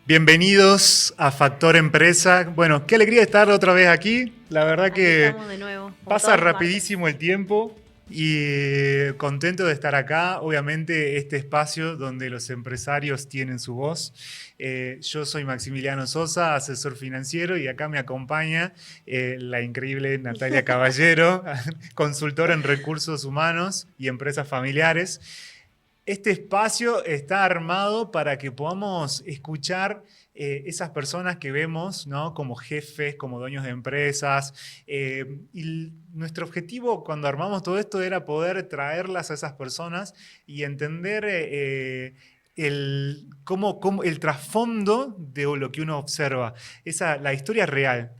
Bienvenidos a Factor Empresa. Bueno, qué alegría estar otra vez aquí. La verdad Aquí que estamos de nuevo, como pasa todos los rapidísimo el tiempo y contento de estar acá. Obviamente este espacio donde los empresarios tienen su voz. Yo soy Maximiliano Sosa, asesor financiero, y acá me acompaña la increíble Natalia Caballero, consultora en recursos humanos y empresas familiares. Este espacio está armado para que podamos escuchar esas personas que vemos, ¿no? Como jefes, como dueños de empresas. Y nuestro objetivo cuando armamos todo esto era poder traerlas a esas personas y entender el trasfondo de lo que uno observa. La historia real,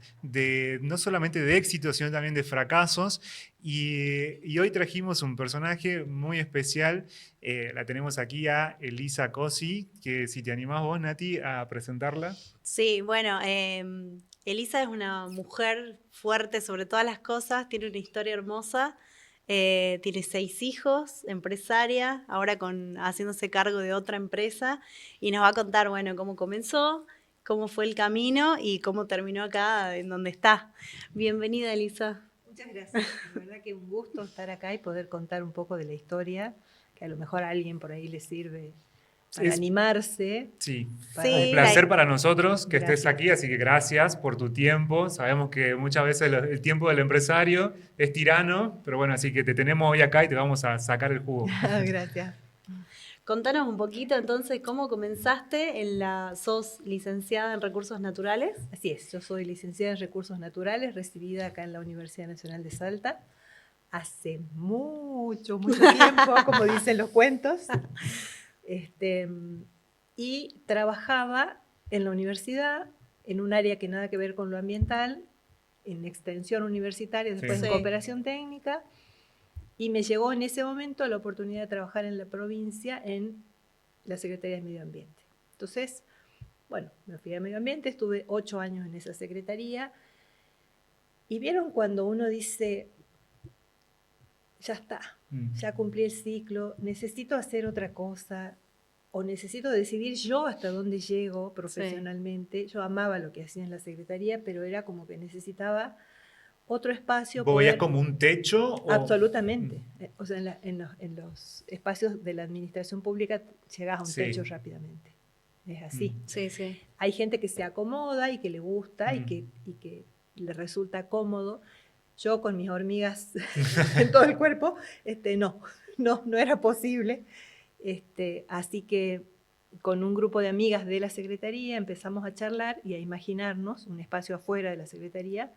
no solamente de éxitos, sino también de fracasos. Y hoy trajimos un personaje muy especial. La tenemos aquí a Elisa Cosi, que si te animás vos, Nati, a presentarla. Sí, bueno, Elisa es una mujer fuerte sobre todas las cosas, tiene una historia hermosa, tiene 6 hijos, empresaria, ahora haciéndose cargo de otra empresa, y nos va a contar, bueno, cómo comenzó, cómo fue el camino y cómo terminó acá en donde está. Bienvenida, Elisa. Muchas gracias. La verdad que un gusto estar acá y poder contar un poco de la historia, que a lo mejor a alguien por ahí le sirve para animarse. Sí, Sí, un placer para nosotros que estés Gracias. aquí, así que gracias por tu tiempo. Sabemos que muchas veces el tiempo del empresario es tirano, pero bueno, así que te tenemos hoy acá y te vamos a sacar el jugo. Gracias. Contanos un poquito entonces cómo comenzaste sos licenciada en Recursos Naturales. Así es, yo soy licenciada en Recursos Naturales, recibida acá en la Universidad Nacional de Salta hace mucho, mucho tiempo, como dicen los cuentos. Y trabajaba en la universidad, en un área que nada que ver con lo ambiental, en extensión universitaria, después Sí. en cooperación técnica, y me llegó en ese momento la oportunidad de trabajar en la provincia en la Secretaría de Medio Ambiente. Entonces, bueno, me fui a Medio Ambiente, estuve 8 años en esa secretaría, y vieron cuando uno dice, ya está, ya cumplí el ciclo, necesito hacer otra cosa, o necesito decidir yo hasta dónde llego profesionalmente. Sí. Yo amaba lo que hacía en la secretaría, pero era como que necesitaba otro espacio. ¿Vos veías como un techo? Absolutamente. O sea, en los espacios de la administración pública llegás a un techo rápidamente. Es así. Sí, sí. Hay gente que se acomoda y que le gusta y que le resulta cómodo. Yo con mis hormigas en todo el cuerpo, no era posible. Así que con un grupo de amigas de la secretaría empezamos a charlar y a imaginarnos un espacio afuera de la secretaría.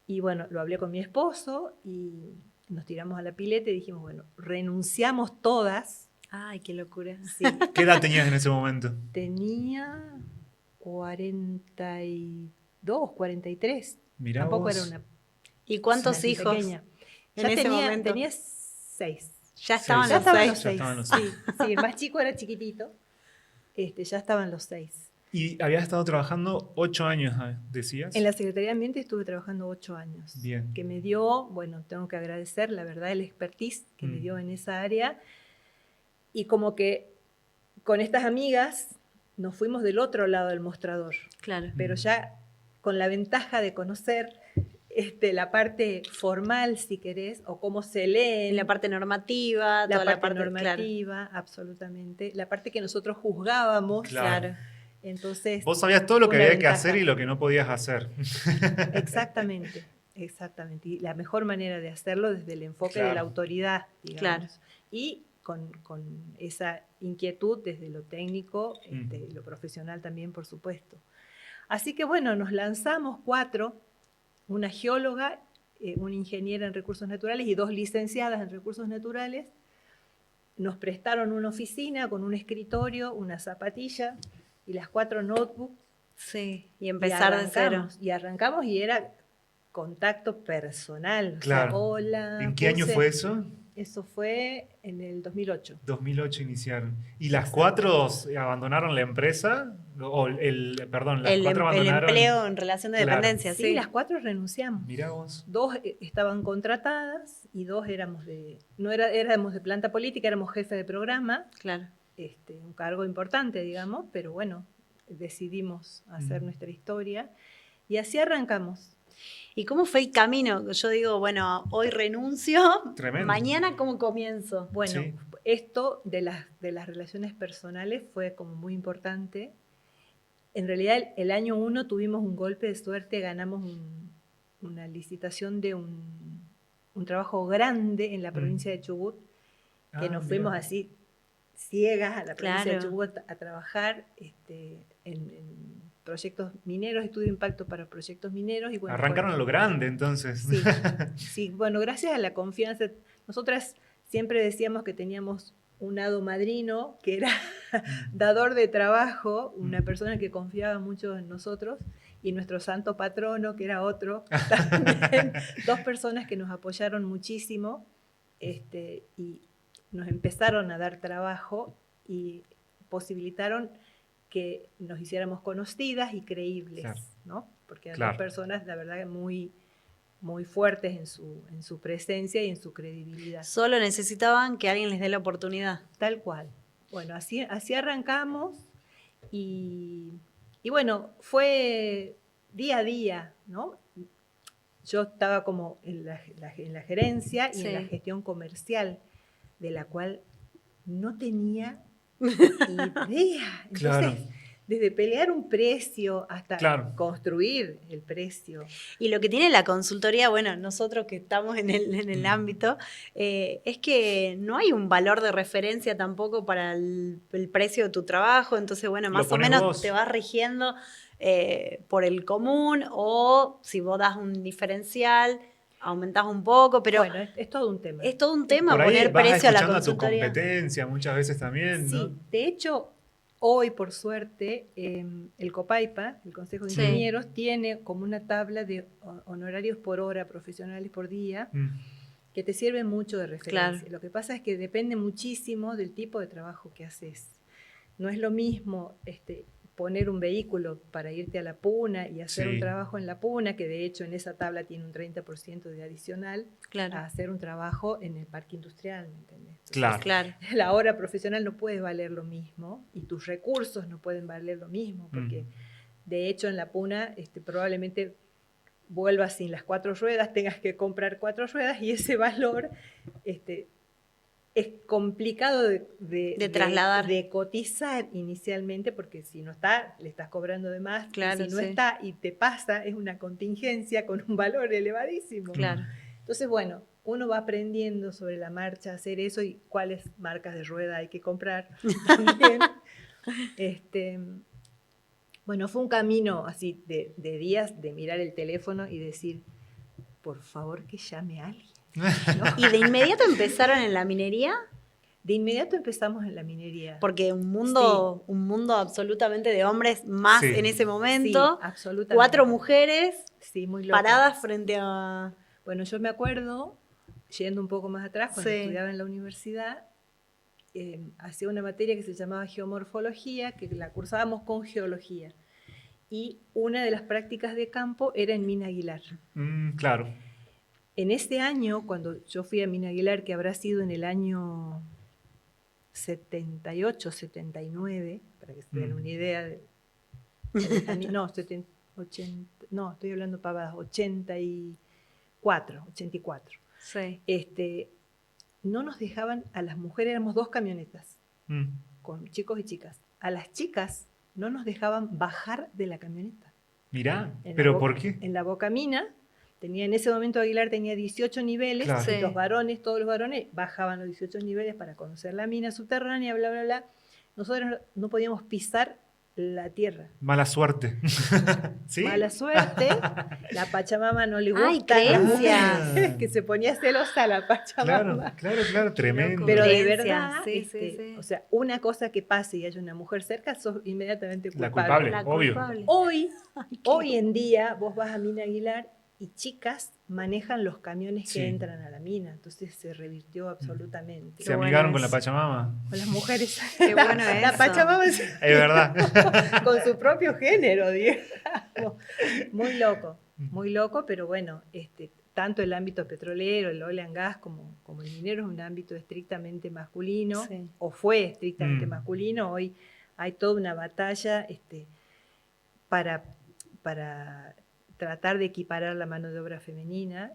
Y bueno, lo hablé con mi esposo y nos tiramos a la pileta y dijimos, bueno, renunciamos todas. Ay, qué locura. Sí. ¿Qué edad tenías en ese momento? Tenía 42, 43. Mirá Tampoco vos. era una... ¿Y cuántos hijos? Pequeña. En ese momento. Tenía 6. Ya estaban Ya los estaban 6. los 6. Sí, el más chico era chiquitito. Ya estaban los 6. Y habías estado trabajando 8 años, decías. En la Secretaría de Ambiente estuve trabajando 8 años. Bien. Que me dio, bueno, tengo que agradecer, la verdad, el expertise que me dio en esa área. Y como que con estas amigas nos fuimos del otro lado del mostrador. Claro. Pero ya con la ventaja de conocer la parte formal, si querés, o cómo se lee. La parte normativa, toda la parte normativa, claro. Absolutamente. La parte que nosotros juzgábamos. Claro. Entonces, vos sabías todo lo que había que hacer y lo que no podías hacer. Exactamente. Y la mejor manera de hacerlo desde el enfoque de la autoridad, digamos. Claro. Y con esa inquietud desde lo técnico, lo profesional también, por supuesto. Así que bueno, nos lanzamos 4, una geóloga, una ingeniera en recursos naturales y 2 licenciadas en recursos naturales. Nos prestaron una oficina con un escritorio, una zapatilla y las 4 notebooks. Sí, y empezar de cero. Y arrancamos y era contacto personal. Claro. O sea, hola. ¿En qué año fue eso? Eso fue en el 2008. 2008 iniciaron. ¿Y las 4 abandonaron la empresa? Perdón, las 4 abandonaron... El empleo en relación de dependencia, sí. Las 4 renunciamos. Mirá vos. 2 estaban contratadas y 2 éramos éramos de planta política, éramos jefe de programa. Claro. Un cargo importante, digamos, pero bueno, decidimos hacer nuestra historia y así arrancamos. ¿Y cómo fue el camino? Yo digo, bueno, hoy renuncio, Tremendo. mañana ¿cómo comienzo? Bueno, Sí. esto de las relaciones personales fue como muy importante. En realidad, el año 1 tuvimos un golpe de suerte, ganamos una licitación de un trabajo grande en la provincia de Chubut, que nos fuimos mira. así ciegas a la provincia de Claro. Chubut a trabajar en proyectos mineros, estudio de impacto para proyectos mineros. Y bueno, Arrancaron a lo grande, entonces. Sí, sí, bueno, gracias a la confianza. Nosotras siempre decíamos que teníamos un hado madrino, que era dador de trabajo, una persona que confiaba mucho en nosotros, y nuestro santo patrono, que era otro, también, dos personas que nos apoyaron muchísimo y nos empezaron a dar trabajo y posibilitaron que nos hiciéramos conocidas y creíbles, Claro. ¿no? Porque eran Claro. dos personas, la verdad, muy fuertes en su presencia y en su credibilidad. Solo necesitaban que alguien les dé la oportunidad. Tal cual. Bueno, así arrancamos y bueno, fue día a día, ¿no? Yo estaba como en la gerencia y en la Sí. gestión comercial, de la cual no tenía idea. Entonces, Claro. desde pelear un precio hasta Claro. construir el precio. Y lo que tiene la consultoría, bueno, nosotros que estamos en el ámbito, es que no hay un valor de referencia tampoco para el precio de tu trabajo, entonces, bueno, Lo más o pones menos vos. te vas rigiendo por el común, o si vos das un diferencial, aumentás un poco, pero Bueno, es todo un tema. es todo un tema Por ahí poner vas precio a la escuchando a tu consultoría. competencia muchas veces también, ¿no? Sí, de hecho, hoy, por suerte, el COPAIPA, el Consejo de Sí. Ingenieros, tiene como una tabla de honorarios por hora, profesionales por día, que te sirve mucho de referencia. Claro. Lo que pasa es que depende muchísimo del tipo de trabajo que haces. No es lo mismo poner un vehículo para irte a la Puna y hacer Sí. un trabajo en la Puna, que de hecho en esa tabla tiene un 30% de adicional, Claro. a hacer un trabajo en el parque industrial, ¿me entendés? Entonces, Claro. Claro. la hora profesional no puede valer lo mismo y tus recursos no pueden valer lo mismo, porque de hecho en la Puna probablemente vuelvas sin las 4 ruedas, tengas que comprar 4 ruedas y ese valor es complicado De trasladar. de cotizar inicialmente, porque si no está, le estás cobrando de más. Claro, y si no sí. está y te pasa, es una contingencia con un valor elevadísimo. Claro. Entonces, bueno, uno va aprendiendo sobre la marcha a hacer eso y cuáles marcas de rueda hay que comprar también. Bueno, fue un camino así de días de mirar el teléfono y decir, por favor que llame a alguien, ¿no? ¿Y de inmediato empezaron en la minería? De inmediato empezamos en la minería. Porque un mundo absolutamente de hombres más Sí. en ese momento. Sí, absolutamente. 4 mujeres Sí, muy loco. paradas frente a... Bueno, yo me acuerdo, yendo un poco más atrás, cuando Sí. estudiaba en la universidad, hacía una materia que se llamaba geomorfología, que la cursábamos con geología. Y una de las prácticas de campo era en Mina Aguilar. Claro. En ese año, cuando yo fui a Mina Aguilar, que habrá sido en el año 78, 79, para que se den una idea de... no, 80, no, estoy hablando pavadas, 84. Sí. No nos dejaban, a las mujeres éramos 2 camionetas, con chicos y chicas. A las chicas no nos dejaban bajar de la camioneta. Mirá, En ¿pero la por qué? En la Bocamina, en ese momento Aguilar tenía 18 niveles, Claro. y Sí. los varones, todos los varones, bajaban los 18 niveles para conocer la mina subterránea, bla, bla, bla. Nosotros no podíamos pisar la tierra. Mala suerte. ¿Sí? Mala suerte, la Pachamama no le Ay, gusta a las creencias. mujeres, que se ponía celosa la Pachamama. Claro, tremendo. Pero de Creencias, verdad, sí, sí. o sea, una cosa que pase y haya una mujer cerca, sos inmediatamente La culpable. culpable, La obvio. culpable. Hoy en día vos vas a Mina Aguilar y chicas manejan los camiones Sí. que entran a la mina, entonces se revirtió absolutamente. Se Qué amigaron bueno con la eso. Pachamama. Con las mujeres. Qué bueno La eso. Pachamama Es verdad. con su propio género, digamos. Muy loco, pero bueno, tanto el ámbito petrolero, el oil and gas, como el minero es un ámbito estrictamente masculino, Sí. o fue estrictamente Mm. masculino. Hoy hay toda una batalla para, para tratar de equiparar la mano de obra femenina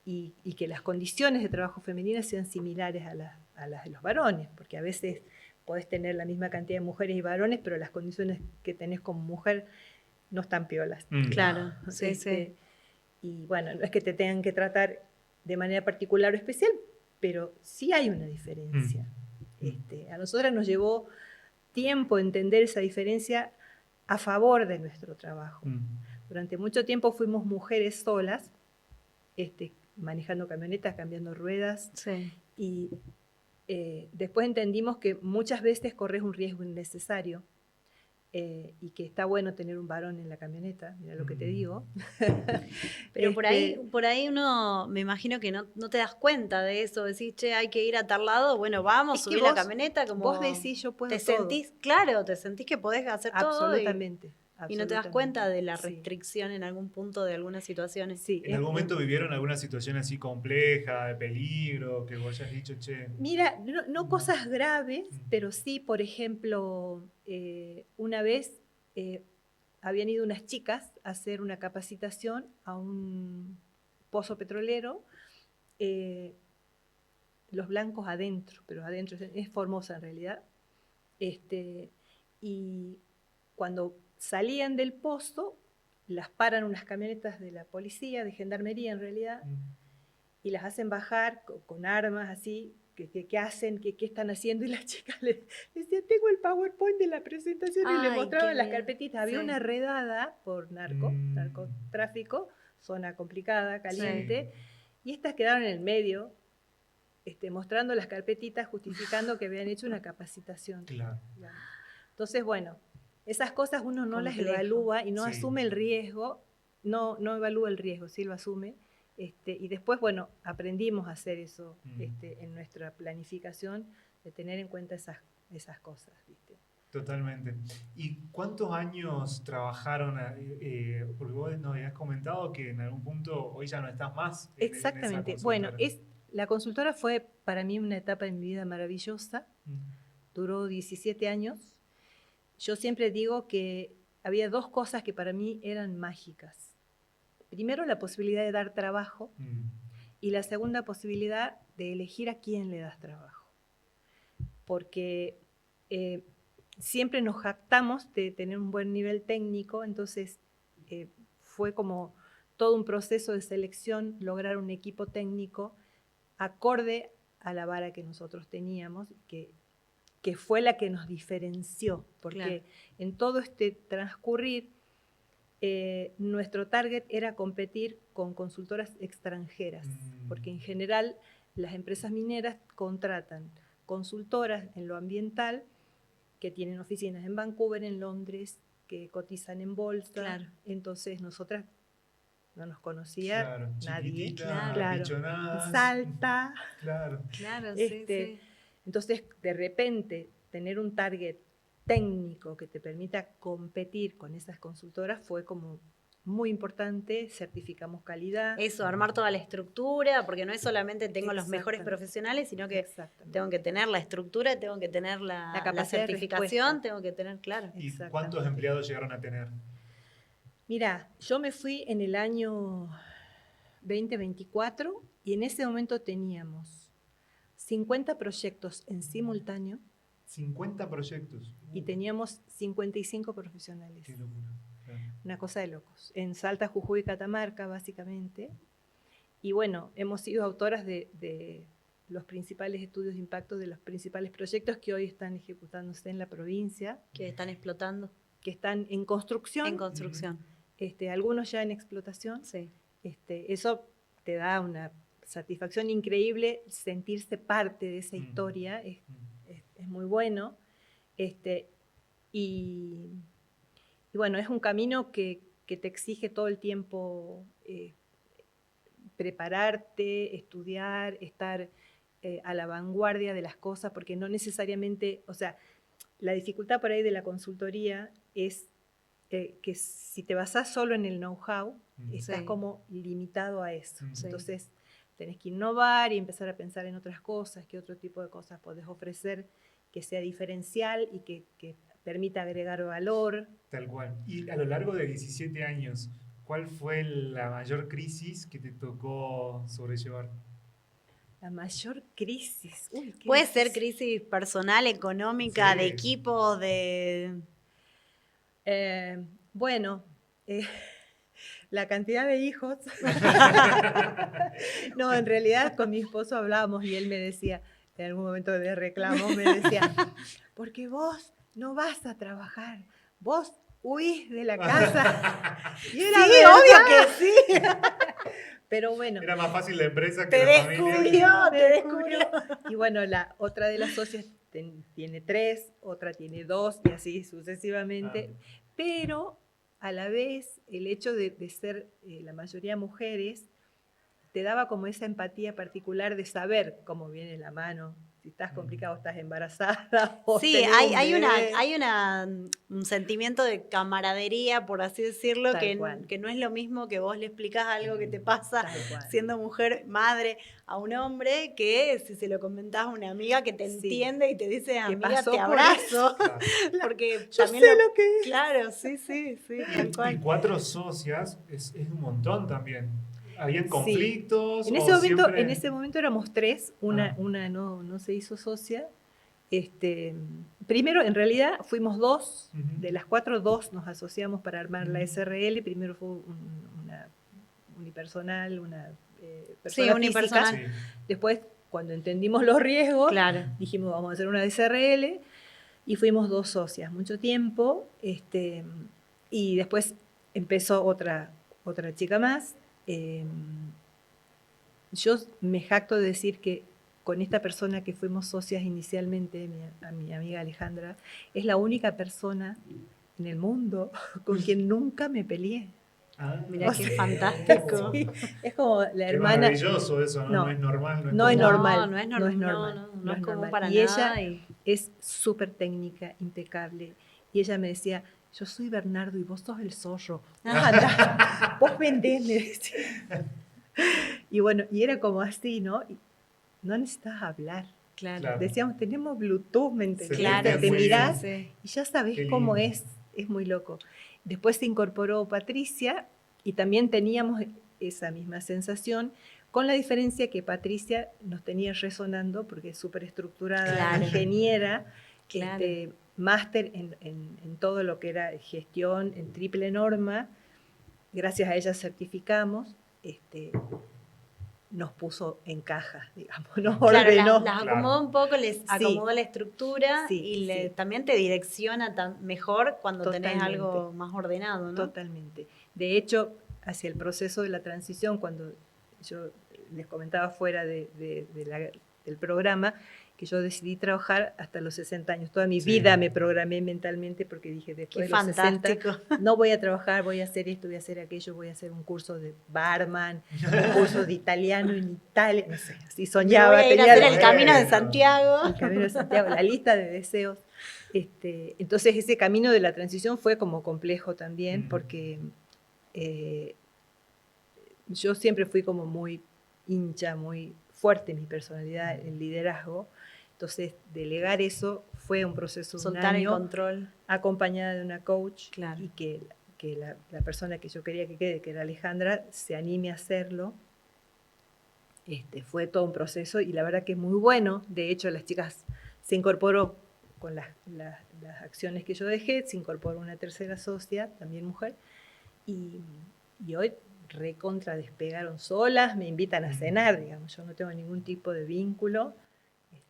y que las condiciones de trabajo femeninas sean similares a las de los varones, porque a veces podés tener la misma cantidad de mujeres y varones, pero las condiciones que tenés como mujer no están piolas. Claro, sí. Y bueno, no es que te tengan que tratar de manera particular o especial, pero sí hay una diferencia. A nosotras nos llevó tiempo entender esa diferencia a favor de nuestro trabajo. Durante mucho tiempo fuimos mujeres solas, manejando camionetas, cambiando ruedas, y después entendimos que muchas veces corres un riesgo innecesario y que está bueno tener un varón en la camioneta, mira lo que te digo. Pero por ahí uno, me imagino que no te das cuenta de eso, decís, che, hay que ir a tal lado, bueno, vamos, subí la camioneta, como... Vos decís, yo puedo te todo. Sentís, claro, te sentís que podés hacer absolutamente, todo y no te das cuenta de la restricción en algún punto de algunas situaciones. Sí, ¿En algún momento vivieron alguna situación así compleja, de peligro, que vos hayas dicho, che? Mira, no cosas graves, pero sí, por ejemplo, una vez habían ido unas chicas a hacer una capacitación a un pozo petrolero, los blancos adentro, pero adentro es Formosa en realidad, y cuando salían del pozo, las paran unas camionetas de la policía, de gendarmería en realidad, y las hacen bajar con armas así, ¿qué hacen? ¿Qué están haciendo? Y las chicas le decían, tengo el PowerPoint de la presentación, y le mostraban las carpetitas. Había una redada por narcotráfico, zona complicada, caliente, y estas quedaron en el medio, mostrando las carpetitas, justificando que habían hecho una capacitación. Claro. Entonces, bueno, esas cosas uno no las evalúa y no asume el riesgo, no evalúa el riesgo, sí lo asume. Y después, bueno, aprendimos a hacer eso en nuestra planificación, de tener en cuenta esas cosas, ¿viste? Totalmente. ¿Y cuántos años trabajaron? Porque vos nos habías comentado que en algún punto hoy ya no estás más en Exactamente. esa Bueno, consultora. la consultora fue para mí una etapa en mi vida maravillosa. Duró 17 años. Yo siempre digo que había dos cosas que para mí eran mágicas. Primero, la posibilidad de dar trabajo y la segunda posibilidad de elegir a quién le das trabajo. Porque siempre nos jactamos de tener un buen nivel técnico, entonces fue como todo un proceso de selección, lograr un equipo técnico acorde a la vara que nosotros teníamos, que fue la que nos diferenció, porque en todo este transcurrir, nuestro target era competir con consultoras extranjeras, porque en general las empresas mineras contratan consultoras en lo ambiental que tienen oficinas en Vancouver, en Londres, que cotizan en bolsa. Entonces nosotras no nos conocía nadie. Salta. Entonces, de repente, tener un target técnico que te permita competir con esas consultoras fue como muy importante. Certificamos calidad. Eso, armar toda la estructura, porque no es solamente tengo los mejores profesionales, sino que tengo que tener la estructura, tengo que tener la certificación, tengo que tener, ¿Y cuántos empleados llegaron a tener? Mira, yo me fui en el año 2024 y en ese momento teníamos 50 proyectos en simultáneo. 50 proyectos. Y teníamos 55 profesionales. Qué locura. Claro. Una cosa de locos. En Salta, Jujuy y Catamarca, básicamente. Y bueno, hemos sido autoras de los principales estudios de impacto de los principales proyectos que hoy están ejecutándose en la provincia. Que están explotando. Que están en construcción. En construcción. Algunos ya en explotación. Sí. Eso te da una satisfacción increíble, sentirse parte de esa historia, es muy bueno. Y bueno, es un camino que te exige todo el tiempo prepararte, estudiar, estar a la vanguardia de las cosas, porque no necesariamente, o sea, la dificultad por ahí de la consultoría es que si te basás solo en el know-how, estás como limitado a eso. Entonces, tenés que innovar y empezar a pensar en otras cosas, qué otro tipo de cosas podés ofrecer que sea diferencial y que permita agregar valor. Tal cual. Y a lo largo de 17 años, ¿cuál fue la mayor crisis que te tocó sobrellevar? La mayor crisis. Uy, qué Puede ser difícil. crisis personal, económica, Sí. de equipo, de... Bueno, la cantidad de hijos. No, en realidad con mi esposo hablábamos y él me decía, en algún momento de reclamo, me decía, porque vos no vas a trabajar, vos huís de la casa. Y era Sí, verdad. obvio que sí. Pero bueno, Era más fácil la empresa que Te la familia. descubrió, me te descubrió. descubrió. Y bueno, la otra de las socias tiene 3, otra tiene 2 y así sucesivamente. Pero a la vez el hecho de ser la mayoría mujeres te daba como esa empatía particular de saber cómo viene la mano. Si estás complicado, estás embarazada o Sí, tenés un bebé. hay un sentimiento de camaradería, por así decirlo, Tal cual. que no es lo mismo que vos le explicás algo que te pasa Tal cual. siendo mujer, madre, a un hombre, que si se lo comentás a una amiga que te Sí. entiende y te dice, amiga, pasó te por abrazo. Claro. Porque Yo también sé lo que es. Claro, sí, tal Y cual. 4 socias es un montón también. ¿Habían Sí. conflictos? En o en siempre... ese momento éramos 3, una no se hizo socia. Primero, en realidad, fuimos 2, Ujú. de las 4, 2 nos asociamos para armar la Ujú. SRL. Primero fue una unipersonal, una Sí, persona física. unipersonal. Sí. Después, cuando entendimos los riesgos, Claro. dijimos vamos a hacer una SRL y fuimos 2 socias mucho tiempo. Y después empezó otra chica más. Yo me jacto de decir que con esta persona que fuimos socias inicialmente, a mi amiga Alejandra, es la única persona en el mundo con quien nunca me peleé. Mirá O qué sea, fantástico. sí, es como la Qué hermana. maravilloso eso, ¿no? No es normal, no es No es común. normal. No es No es normal, normal. no es común normal. para Y nada. ella es súper técnica, impecable. Y ella me decía, yo soy Bernardo y vos sos el zorro. Vos andá, vos vendés, me decía. Y bueno, y era como así, ¿no? Y no necesitas hablar. Claro. Claro. Decíamos, tenemos Bluetooth, ¿me entendés? Claro, Te muy mirás sí. y ya sabés Qué cómo lindo. es muy loco. Después se incorporó Patricia y también teníamos esa misma sensación, con la diferencia que Patricia nos tenía resonando porque es súper estructurada, Claro. ingeniera, Claro. máster en todo lo que era gestión en triple norma. Gracias a ella certificamos. Nos puso en caja, digamos, nos Claro, ordenó. las acomodó un poco, les acomodó la estructura Sí, y sí. también te direcciona mejor cuando tenés Totalmente. algo más ordenado, ¿no? Totalmente. De hecho, hacia el proceso de la transición, cuando yo les comentaba fuera del programa, que yo decidí trabajar hasta los 60 años. Toda mi Sí. vida me programé mentalmente porque dije, después Qué de los 60, fantástico. no voy a trabajar, voy a hacer esto, voy a hacer aquello, voy a hacer un curso de barman, un curso de italiano en Italia, no sé, así soñaba. Me voy a ir a tenía hacer el Camino de Bueno. Santiago. el Camino de Santiago, la lista de deseos. Entonces ese camino de la transición fue como complejo también, porque yo siempre fui como muy hincha, muy fuerte en mi personalidad, en liderazgo. Entonces delegar eso fue un proceso de Soltar un el año, control. acompañada de una coach, Claro. y que la persona que yo quería que quede, que era Alejandra, se anime a hacerlo. Fue todo un proceso y la verdad que es muy bueno. De hecho, las chicas se incorporó con las acciones que yo dejé, se incorporó una tercera socia, también mujer, y hoy recontra despegaron solas, me invitan a cenar, digamos, yo no tengo ningún tipo de vínculo.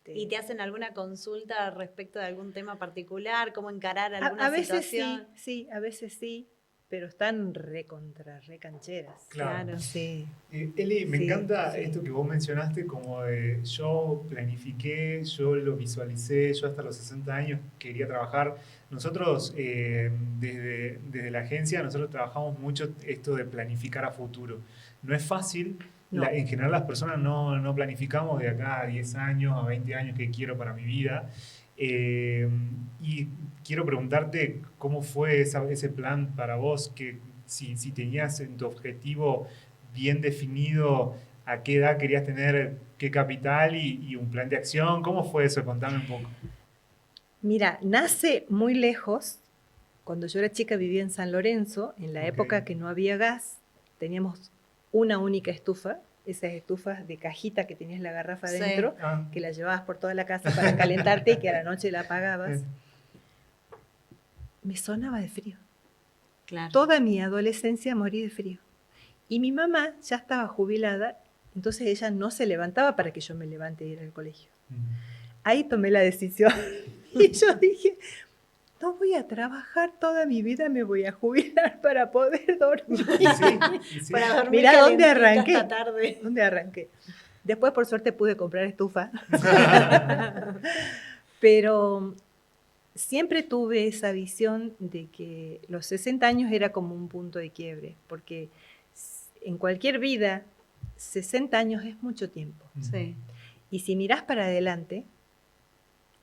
¿Y te hacen alguna consulta respecto de algún tema particular? ¿Cómo encarar alguna A veces situación? sí, a veces sí, pero están recancheras. Claro. Sí. Eli, me Sí, encanta sí. esto que vos mencionaste, como de yo planifiqué, yo lo visualicé, yo hasta los 60 años quería trabajar. Nosotros, desde la agencia, nosotros trabajamos mucho esto de planificar a futuro. No es fácil, No. en general las personas no planificamos de acá a 10 años, a 20 años que quiero para mi vida. Y quiero preguntarte cómo fue ese plan para vos, que si tenías en tu objetivo bien definido a qué edad querías tener qué capital y un plan de acción. ¿Cómo fue eso? Contame un poco. Mira, nace muy lejos. Cuando yo era chica vivía en San Lorenzo, en la Ok. época que no había gas, teníamos una única estufa, esas estufas de cajita que tenías la garrafa Sí. adentro, que la llevabas por toda la casa para calentarte y que a la noche la apagabas. Me sonaba de frío. Claro. Toda mi adolescencia morí de frío. Y mi mamá ya estaba jubilada, entonces ella no se levantaba para que yo me levante e ir al colegio. Ahí tomé la decisión y yo dije, no voy a trabajar toda mi vida, me voy a jubilar para poder dormir. Sí. Para dormir Mirá dónde calentita arranqué. hasta tarde. ¿Dónde arranqué? Después, por suerte, pude comprar estufa. Pero siempre tuve esa visión de que los 60 años era como un punto de quiebre, porque en cualquier vida, 60 años es mucho tiempo. Sí. Y si mirás para adelante,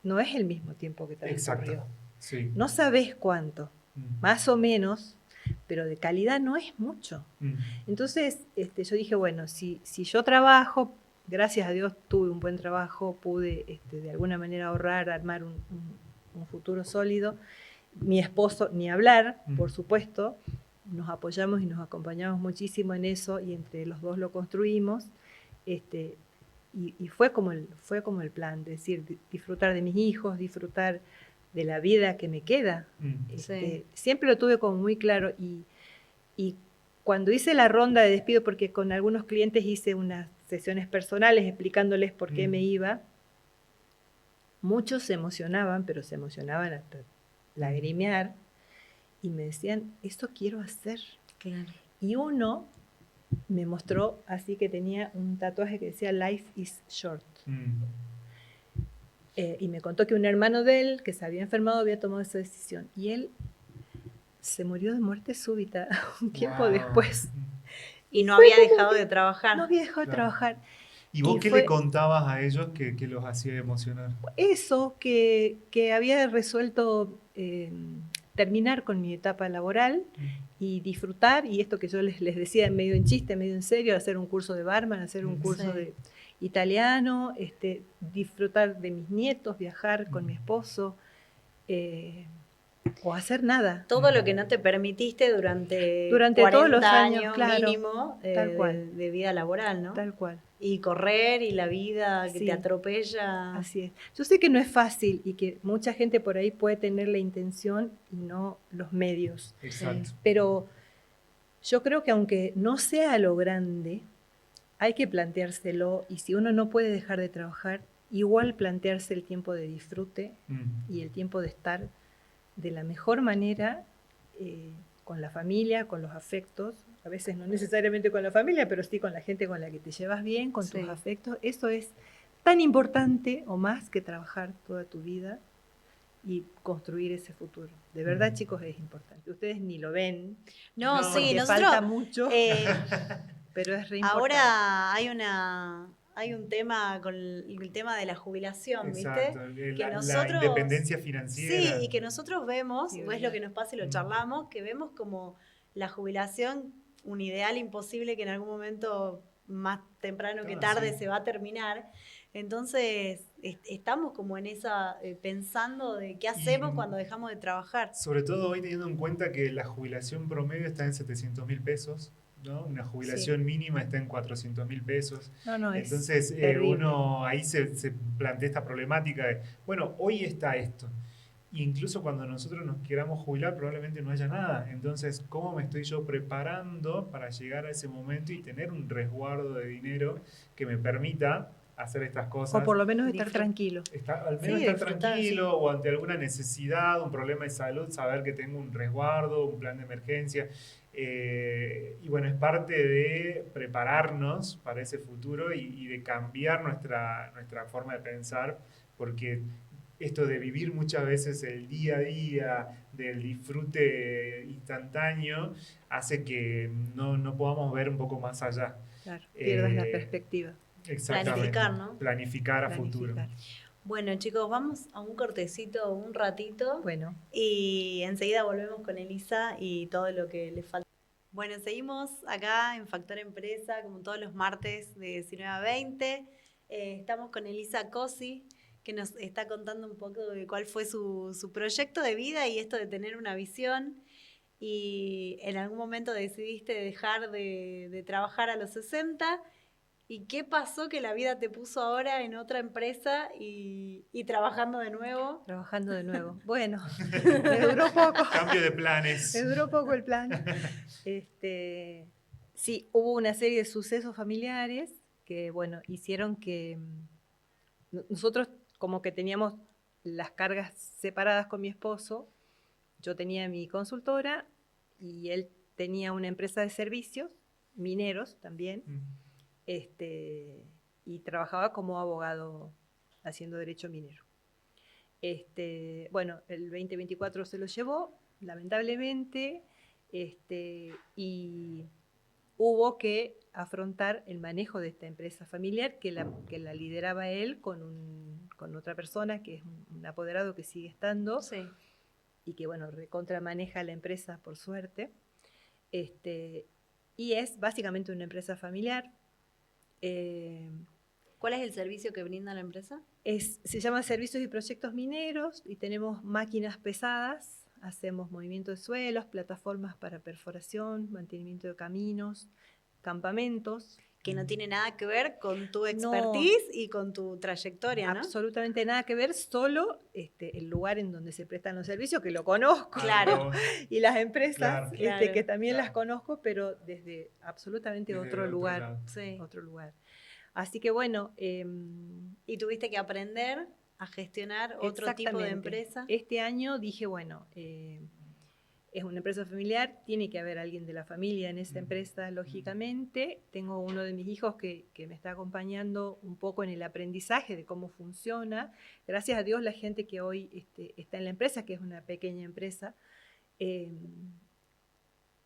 no es el mismo tiempo que transcurrió. Exacto. Sí. No sabés cuánto, más o menos, pero de calidad no es mucho. Entonces, yo dije, bueno, si yo trabajo, gracias a Dios tuve un buen trabajo, pude de alguna manera ahorrar, armar un futuro sólido. Mi esposo, ni hablar, por supuesto, nos apoyamos y nos acompañamos muchísimo en eso y entre los dos lo construimos. Y fue como el plan, es decir, disfrutar de mis hijos, disfrutar de la vida que me queda. Sí. Siempre lo tuve como muy claro y cuando hice la ronda de despido, porque con algunos clientes hice unas sesiones personales explicándoles por qué me iba, muchos se emocionaban, pero se emocionaban hasta lagrimear y me decían, esto quiero hacer. Claro. Y uno me mostró así que tenía un tatuaje que decía Life is short. Y me contó que un hermano de él, que se había enfermado, había tomado esa decisión. Y él se murió de muerte súbita un tiempo después. Y no había dejado de trabajar. No había dejado de trabajar. ¿Y vos qué le contabas a ellos que los hacía emocionar? Eso, que había resuelto terminar con mi etapa laboral y disfrutar, y esto que yo les decía medio en chiste, medio en serio, hacer un curso de barman, hacer un curso de italiano, disfrutar de mis nietos, viajar con mi esposo, o hacer nada. Todo lo que no te permitiste durante 40 todos los años, claro, mínimo tal cual. De vida laboral, ¿no? Tal cual. Y correr y la vida que te atropella. Así es. Yo sé que no es fácil y que mucha gente por ahí puede tener la intención y no los medios. Exacto. Pero yo creo que aunque no sea a lo grande, hay que planteárselo y si uno no puede dejar de trabajar, igual plantearse el tiempo de disfrute y el tiempo de estar de la mejor manera con la familia, con los afectos, a veces no necesariamente con la familia, pero sí con la gente con la que te llevas bien, con tus afectos. Eso es tan importante o más que trabajar toda tu vida y construir ese futuro. De verdad, chicos, es importante. Ustedes ni lo ven. No, sí, nosotros falta mucho, pero es re importante. Ahora hay un tema con el tema de la jubilación, exacto. ¿viste? La independencia financiera. Sí, y que nosotros vemos, o es lo que nos pasa y lo charlamos, que vemos como la jubilación un ideal imposible que en algún momento más temprano que tarde se va a terminar. Entonces, estamos como en esa, pensando de qué hacemos cuando dejamos de trabajar. Sobre todo hoy teniendo en cuenta que la jubilación promedio está en 700.000 pesos, ¿no? Una jubilación mínima está en 400.000 pesos. Entonces, uno ahí se plantea esta problemática de, bueno, hoy está esto. Incluso cuando nosotros nos queramos jubilar probablemente no haya nada. Entonces, ¿cómo me estoy yo preparando para llegar a ese momento y tener un resguardo de dinero que me permita hacer estas cosas? O por lo menos estar tranquilo. Al menos estar tranquilo o ante alguna necesidad, un problema de salud, saber que tengo un resguardo, un plan de emergencia. Y bueno, es parte de prepararnos para ese futuro y de cambiar nuestra forma de pensar, porque esto de vivir muchas veces el día a día, del disfrute instantáneo, hace que no podamos ver un poco más allá. Claro, pierdas la perspectiva. Exactamente. Planificar, ¿no? Planificar a futuro. Bueno, chicos, vamos a un cortecito, un ratito. Bueno. Y enseguida volvemos con Elisa y todo lo que le falta. Bueno, seguimos acá en Factor Empresa, como todos los martes de 19 a 20. Estamos con Elisa Cosi, que nos está contando un poco de cuál fue su proyecto de vida y esto de tener una visión. Y en algún momento decidiste dejar de trabajar a los 60. ¿Y qué pasó que la vida te puso ahora en otra empresa y trabajando de nuevo? Trabajando de nuevo. Bueno, me duró poco. Cambio de planes. Me duró poco el plan. Sí, hubo una serie de sucesos familiares que, bueno, hicieron que nosotros como que teníamos las cargas separadas con mi esposo. Yo tenía mi consultora y él tenía una empresa de servicios, mineros también, y trabajaba como abogado haciendo derecho minero. Bueno, el 2024 se lo llevó, lamentablemente, y hubo que afrontar el manejo de esta empresa familiar que la lideraba él con otra persona que es un apoderado que sigue estando. Sí. Y que, bueno, recontra maneja la empresa, por suerte. Y es básicamente una empresa familiar. ¿Cuál es el servicio que brinda la empresa? Se llama Servicios y Proyectos Mineros y tenemos máquinas pesadas, hacemos movimiento de suelos, plataformas para perforación, mantenimiento de caminos, campamentos. Que no tiene nada que ver con tu expertise y con tu trayectoria, ¿no? Absolutamente nada que ver, solo el lugar en donde se prestan los servicios, que lo conozco. Claro. Y las empresas, Claro. que también las conozco, pero desde absolutamente otro lugar. Sí. Otro lugar. Así que bueno. Y tuviste que aprender a gestionar otro tipo de empresa. Este año dije, bueno, es una empresa familiar, tiene que haber alguien de la familia en esa empresa, lógicamente. Tengo uno de mis hijos que me está acompañando un poco en el aprendizaje de cómo funciona. Gracias a Dios la gente que hoy está en la empresa, que es una pequeña empresa,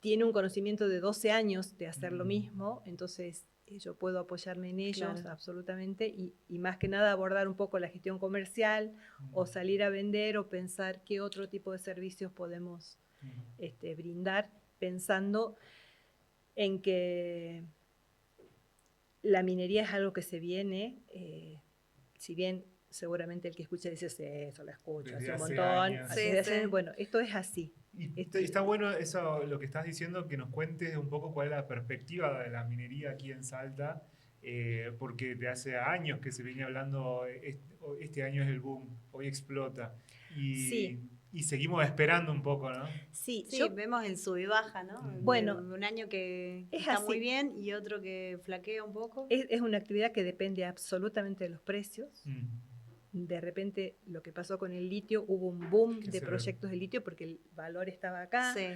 tiene un conocimiento de 12 años de hacer lo mismo, entonces yo puedo apoyarme en ellos absolutamente y más que nada abordar un poco la gestión comercial o salir a vender o pensar qué otro tipo de servicios podemos brindar, pensando en que la minería es algo que se viene, si bien seguramente el que escucha dice, sí, eso lo escucho hace un montón. Bueno, esto es así. Y está bueno eso, lo que estás diciendo, que nos cuentes un poco cuál es la perspectiva de la minería aquí en Salta, porque de hace años que se viene hablando, este año es el boom, hoy explota. Y seguimos esperando un poco, ¿no? Sí, vemos el sub y baja, ¿no? Bueno, un año que está así. Muy bien y otro que flaquea un poco. Es una actividad que depende absolutamente de los precios. De repente, lo que pasó con el litio, hubo un boom de proyectos de litio porque el valor estaba acá. Sí.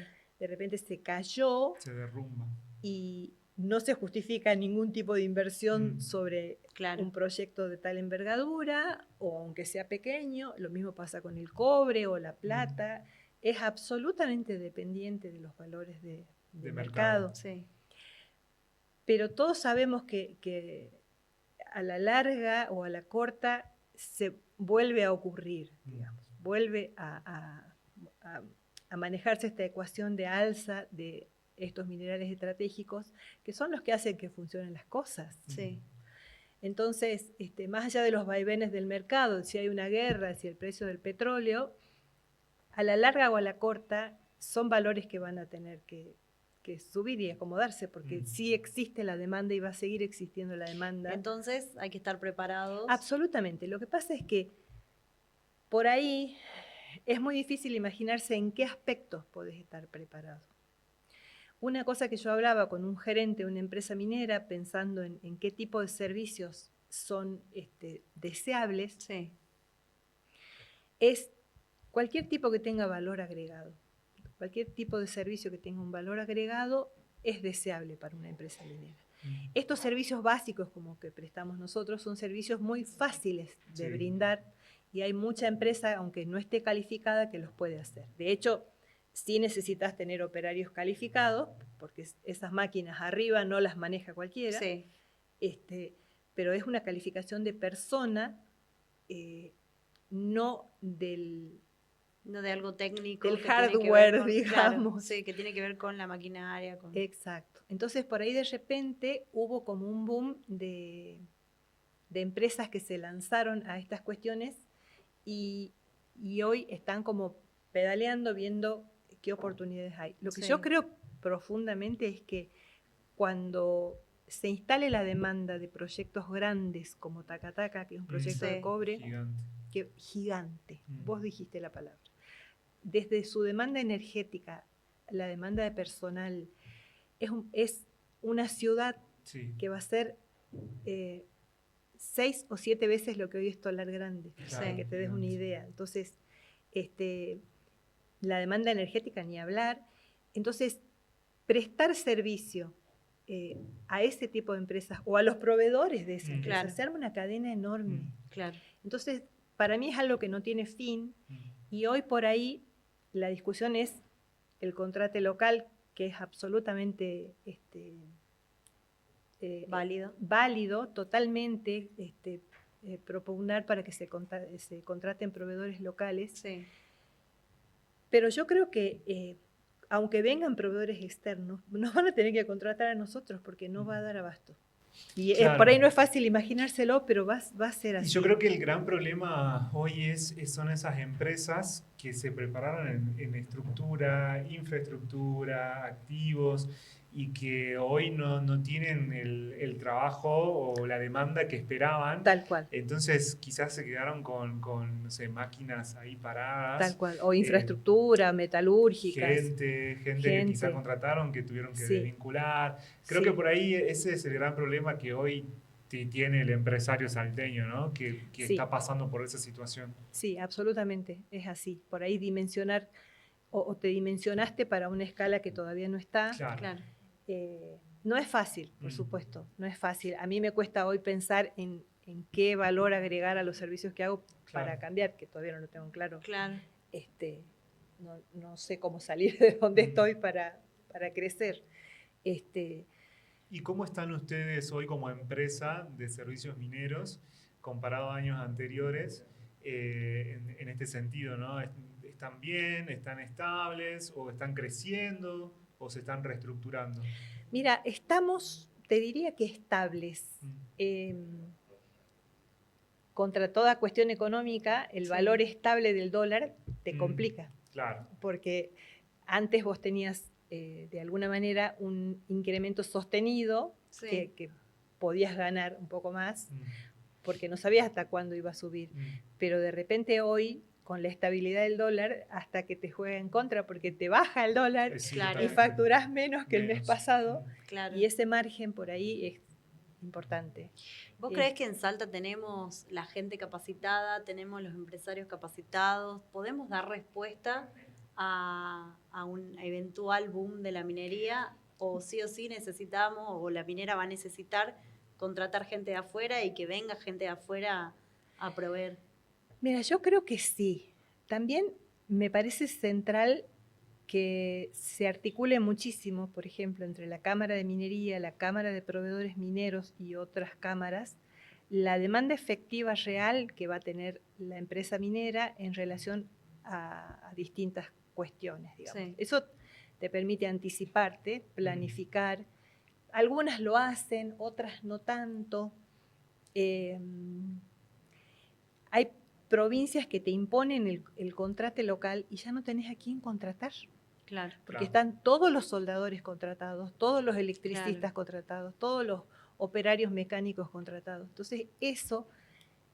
De repente se cayó. Se derrumba. Y no se justifica ningún tipo de inversión sobre un proyecto de tal envergadura, o aunque sea pequeño. Lo mismo pasa con el cobre o la plata. Es absolutamente dependiente de los valores de mercado. Sí. Pero todos sabemos que a la larga o a la corta se vuelve a ocurrir, digamos. Vuelve a manejarse esta ecuación de alza de estos minerales estratégicos, que son los que hacen que funcionen las cosas. Sí. Entonces, más allá de los vaivenes del mercado, si hay una guerra, si el precio del petróleo, a la larga o a la corta, son valores que van a tener que subir y acomodarse, porque sí existe la demanda y va a seguir existiendo la demanda. Entonces, hay que estar preparados. Absolutamente. Lo que pasa es que por ahí es muy difícil imaginarse en qué aspectos podés estar preparado. Una cosa que yo hablaba con un gerente de una empresa minera, pensando en qué tipo de servicios son deseables, es cualquier tipo que tenga valor agregado. Cualquier tipo de servicio que tenga un valor agregado es deseable para una empresa minera. Estos servicios básicos como que prestamos nosotros son servicios muy fáciles de brindar y hay mucha empresa, aunque no esté calificada, que los puede hacer. De hecho, sí necesitas tener operarios calificados, porque esas máquinas arriba no las maneja cualquiera, pero es una calificación de persona, no de algo técnico. Del hardware, Claro, digamos. sí, que tiene que ver con la maquinaria. Exacto. Entonces, por ahí de repente hubo como un boom de de empresas que se lanzaron a estas cuestiones y hoy están como pedaleando, viendo qué oportunidades hay. Lo que Sí. yo creo profundamente es que cuando se instale la demanda de proyectos grandes como Tacataca, que es un proyecto Sí. de cobre gigante, vos dijiste la palabra, desde su demanda energética, la demanda de personal, es una ciudad Sí, que va a ser 6 o 7 veces lo que hoy es Tolar Grande, claro, para que te des una gigante. idea. Entonces, la demanda energética ni hablar. Entonces, prestar servicio a ese tipo de empresas o a los proveedores de esa empresa, Claro. se arma una cadena enorme. Claro. Entonces, para mí es algo que no tiene fin Mm. y hoy por ahí la discusión es el contrato local, que es absolutamente válido totalmente propugnar para que se contraten proveedores locales. Sí. Pero yo creo que aunque vengan proveedores externos, nos van a tener que contratar a nosotros porque no va a dar abasto. Y Claro. por ahí no es fácil imaginárselo, pero va a ser Y así. yo creo que el gran problema hoy son esas empresas que se prepararon en estructura, infraestructura, activos, y que hoy no tienen el trabajo o la demanda que esperaban. Tal cual. Entonces quizás se quedaron con no sé, máquinas ahí paradas. Tal cual. O infraestructura, metalúrgicas. Gente que quizás contrataron, que tuvieron que desvincular. Creo que por ahí ese es el gran problema que hoy tiene el empresario salteño, ¿no? Que está pasando por esa situación. Sí, absolutamente, es así. Por ahí dimensionar, o te dimensionaste para una escala que todavía no está. Claro. No es fácil, por supuesto, no es fácil. A mí me cuesta hoy pensar en qué valor agregar a los servicios que hago para cambiar, que todavía no lo tengo claro. Claro. No sé cómo salir de donde estoy para crecer. ¿Y cómo están ustedes hoy como empresa de servicios mineros comparado a años anteriores en este sentido, ¿no? ¿Están bien, están estables o están creciendo o se están reestructurando? Mira, estamos, te diría que estables. Contra toda cuestión económica, el valor estable del dólar te complica. Claro. Porque antes vos tenías de alguna manera un incremento sostenido que podías ganar un poco más porque no sabías hasta cuándo iba a subir. Pero de repente hoy, con la estabilidad del dólar, hasta que te juega en contra porque te baja el dólar y facturás menos que el mes pasado y ese margen por ahí es importante. ¿Vos creés que en Salta tenemos la gente capacitada, tenemos los empresarios capacitados? ¿Podemos dar respuesta a un eventual boom de la minería? ¿O sí necesitamos, o la minera va a necesitar contratar gente de afuera y que venga gente de afuera a proveer? Mira, yo creo que sí. También me parece central que se articule muchísimo, por ejemplo, entre la Cámara de Minería, la Cámara de Proveedores Mineros y otras cámaras, la demanda efectiva real que va a tener la empresa minera en relación a distintas cuestiones, digamos. Sí. Eso te permite anticiparte, planificar. Algunas lo hacen, otras no tanto. Hay provincias que te imponen el contrato local y ya no tenés a quién contratar. Claro. Porque están todos los soldadores contratados, todos los electricistas contratados, todos los operarios mecánicos contratados. Entonces, eso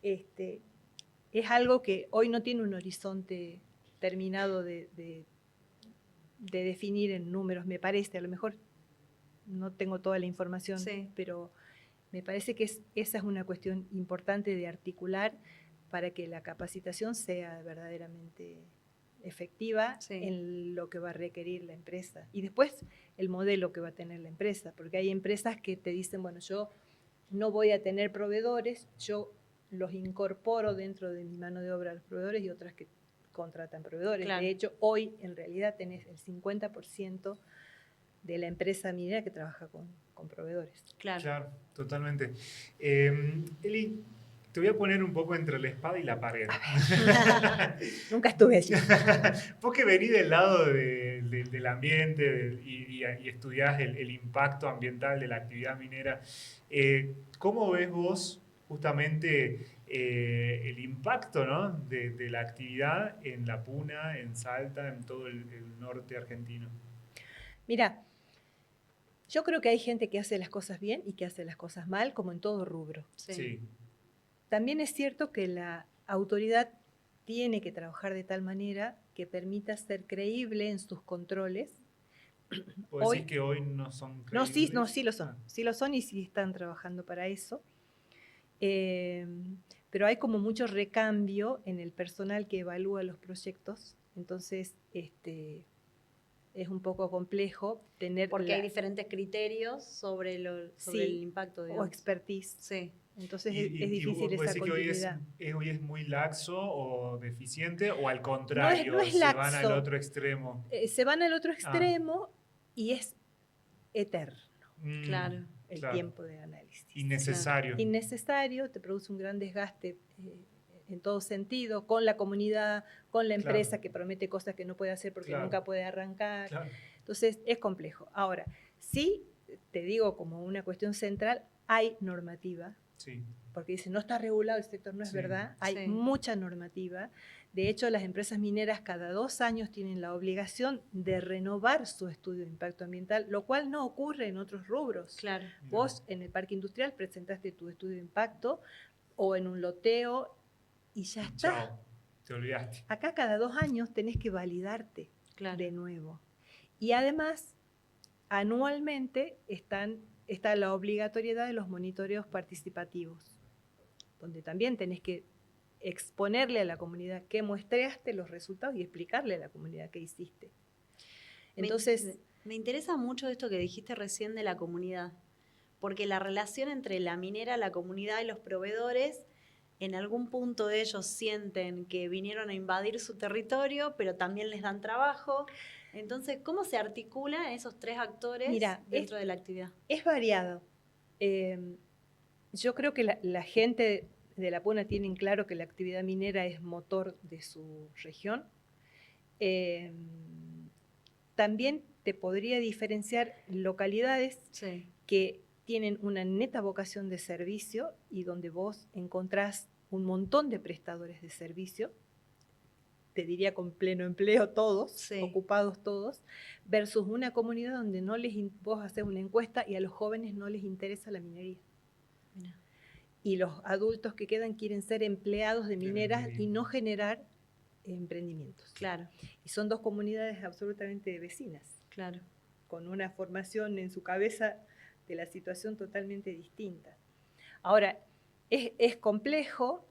es algo que hoy no tiene un horizonte terminado de definir en números, me parece. A lo mejor no tengo toda la información, pero me parece que esa es una cuestión importante de articular para que la capacitación sea verdaderamente efectiva en lo que va a requerir la empresa. Y después el modelo que va a tener la empresa, porque hay empresas que te dicen, bueno, yo no voy a tener proveedores, yo los incorporo dentro de mi mano de obra a los proveedores, y otras que contratan proveedores. Claro. De hecho, hoy en realidad tenés el 50% de la empresa minera que trabaja con proveedores. Claro, totalmente. Eli, te voy a poner un poco entre la espada y la pared. Nunca estuve allí. Vos que venís del lado del ambiente y estudiás el impacto ambiental de la actividad minera, ¿cómo ves vos justamente el impacto, ¿no? de la actividad en La Puna, en Salta, en todo el norte argentino. Mira, yo creo que hay gente que hace las cosas bien y que hace las cosas mal, como en todo rubro. Sí. También es cierto que la autoridad tiene que trabajar de tal manera que permita ser creíble en sus controles. ¿Puedo decir que hoy no son No, creíbles? sí lo son. Sí lo son y sí están trabajando para eso. Pero hay como mucho recambio en el personal que evalúa los proyectos. Entonces, es un poco complejo tener... Porque hay diferentes criterios sobre el impacto, digamos. O expertise. Sí. Entonces ¿Y es difícil puede esa ser continuidad. que hoy es muy laxo o deficiente, o al No contrario, es se laxo. van al otro extremo? Se van al otro extremo y es eterno Claro. el Claro. tiempo de análisis. Innecesario. Innecesario, te produce un gran desgaste en todo sentido, con la comunidad, con la empresa Claro. que promete cosas que no puede hacer porque Claro. nunca puede arrancar. Claro. Entonces, es complejo. Ahora, sí, te digo como una cuestión central, hay normativa. Sí. Porque dice, no está regulado el sector, no es Sí. verdad. Hay Sí. mucha normativa. De hecho, las empresas mineras cada 2 años tienen la obligación de renovar su estudio de impacto ambiental, lo cual no ocurre en otros rubros. Claro. Vos en el parque industrial presentaste tu estudio de impacto o en un loteo y ya está. Chao, te olvidaste. Acá cada 2 años tenés que validarte de nuevo. Y además, anualmente está la obligatoriedad de los monitoreos participativos, donde también tenés que exponerle a la comunidad que muestreaste los resultados y explicarle a la comunidad qué hiciste. Entonces, me interesa mucho esto que dijiste recién de la comunidad, porque la relación entre la minera, la comunidad y los proveedores, en algún punto ellos sienten que vinieron a invadir su territorio, pero también les dan trabajo. Entonces, ¿cómo se articulan esos tres actores dentro de la actividad? Es variado. Yo creo que la gente de La Puna tienen claro que la actividad minera es motor de su región. También te podría diferenciar localidades que tienen una neta vocación de servicio y donde vos encontrás un montón de prestadores de servicio, te diría con pleno empleo todos, ocupados todos, versus una comunidad donde vos haces una encuesta y a los jóvenes no les interesa la minería. Mira. Y los adultos que quedan quieren ser empleados de mineras y no generar emprendimientos. Claro. Y son 2 comunidades absolutamente vecinas. Claro. Con una formación en su cabeza de la situación totalmente distinta. Ahora, es complejo.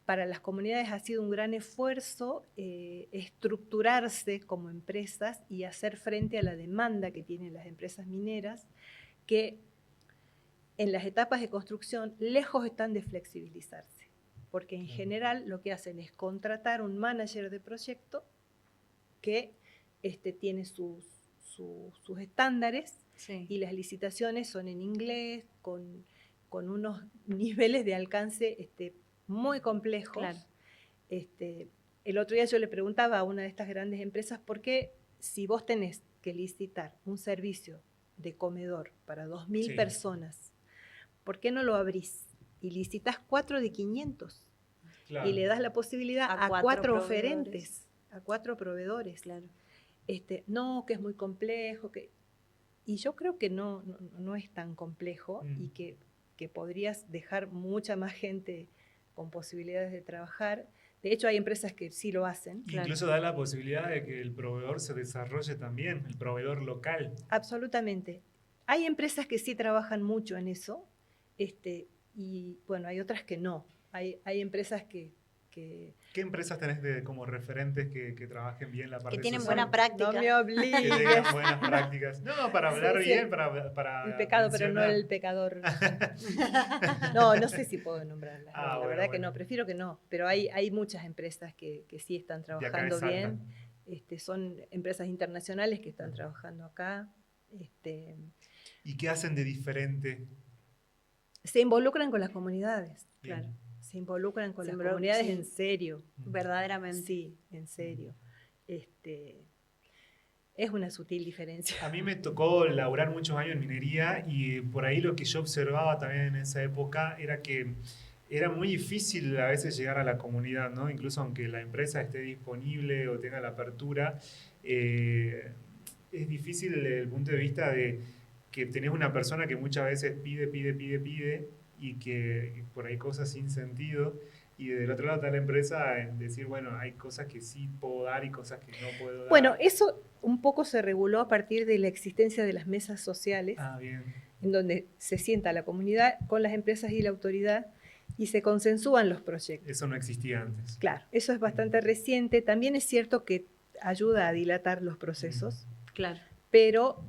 Para las comunidades ha sido un gran esfuerzo estructurarse como empresas y hacer frente a la demanda que tienen las empresas mineras, que en las etapas de construcción lejos están de flexibilizarse, porque en general lo que hacen es contratar un manager de proyecto que tiene sus estándares y las licitaciones son en inglés, con unos niveles de alcance muy complejos. Claro. El otro día yo le preguntaba a una de estas grandes empresas por qué si vos tenés que licitar un servicio de comedor para 2.000 personas, ¿por qué no lo abrís? Y licitas 4 de 500 y le das la posibilidad a 4 oferentes, a 4 proveedores. Claro. No, que es muy complejo. Y yo creo que no es tan complejo y que podrías dejar mucha más gente con posibilidades de trabajar. De hecho, hay empresas que sí lo hacen. Incluso da la posibilidad de que el proveedor se desarrolle también, el proveedor local. Absolutamente. Hay empresas que sí trabajan mucho en eso, y bueno, hay otras que no. Hay empresas que... ¿Qué empresas tenés como referentes que trabajen bien la parte que tienen social? buena práctica. No me obligues. Que tengan buenas prácticas. No, para hablar bien, para el pecado, mencionar. pero no el pecador. No sé si puedo nombrarlas. La bueno, verdad que no, prefiero que no. Pero hay muchas empresas que sí están trabajando bien. Son empresas internacionales que están trabajando acá. ¿Y qué hacen de diferente? Se involucran con las comunidades, Bien. claro. Se involucran con las comunidades en serio. Verdaderamente. Sí, en serio. Es una sutil diferencia. A mí me tocó laburar muchos años en minería y por ahí lo que yo observaba también en esa época era que era muy difícil a veces llegar a la comunidad, ¿no? Incluso aunque la empresa esté disponible o tenga la apertura, es difícil desde el punto de vista de que tenés una persona que muchas veces pide y que por ahí cosas sin sentido. Y del otro lado está la empresa en decir, bueno, hay cosas que sí puedo dar y cosas que no puedo dar. Bueno, eso un poco se reguló a partir de la existencia de las mesas sociales, Bien. en donde se sienta la comunidad con las empresas y la autoridad y se consensúan los proyectos. Eso no existía antes. Claro, eso es bastante reciente. También es cierto que ayuda a dilatar los procesos, Claro. pero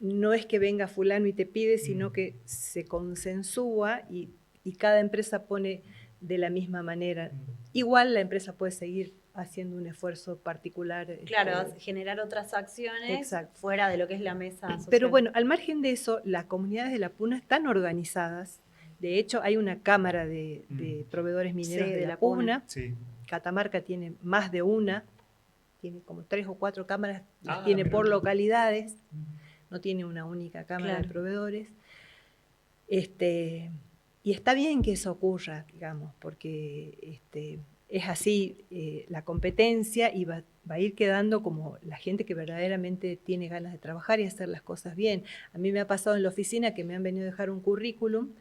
no es que venga fulano y te pide, sino que se consensúa y cada empresa pone de la misma manera. Igual la empresa puede seguir haciendo un esfuerzo particular. Claro, generar otras acciones Exacto. fuera de lo que es la mesa social. Pero bueno, al margen de eso, las comunidades de la Puna están organizadas. De hecho, hay una cámara de proveedores mineros de la Puna. Sí. Catamarca tiene más de una, tiene como 3 o 4 cámaras, las tiene mira. por localidades, no tiene una única cámara Claro. de proveedores. Y está bien que eso ocurra, digamos, porque es así la competencia y va a ir quedando como la gente que verdaderamente tiene ganas de trabajar y hacer las cosas bien. A mí me ha pasado en la oficina que me han venido a dejar un currículum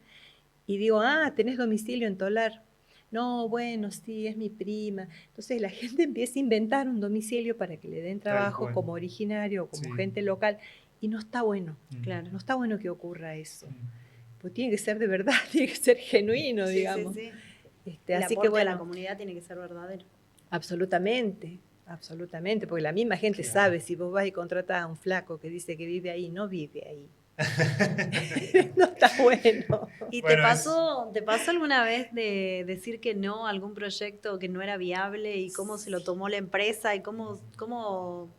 y digo, ¿tenés domicilio en Tolar? No, bueno, sí, es mi prima. Entonces la gente empieza a inventar un domicilio para que le den trabajo como originario o como gente local y no está bueno. Claro. No está bueno que ocurra eso. Pues tiene que ser de verdad, tiene que ser genuino, digamos. Sí. Así que bueno, a la comunidad tiene que ser verdadero. Absolutamente, porque la misma gente sabe si vos vas y contratás a un flaco que dice que vive ahí, no vive ahí. No está bueno. ¿Y bueno, te pasó alguna vez de decir que no a algún proyecto que no era viable y cómo se lo tomó la empresa y cómo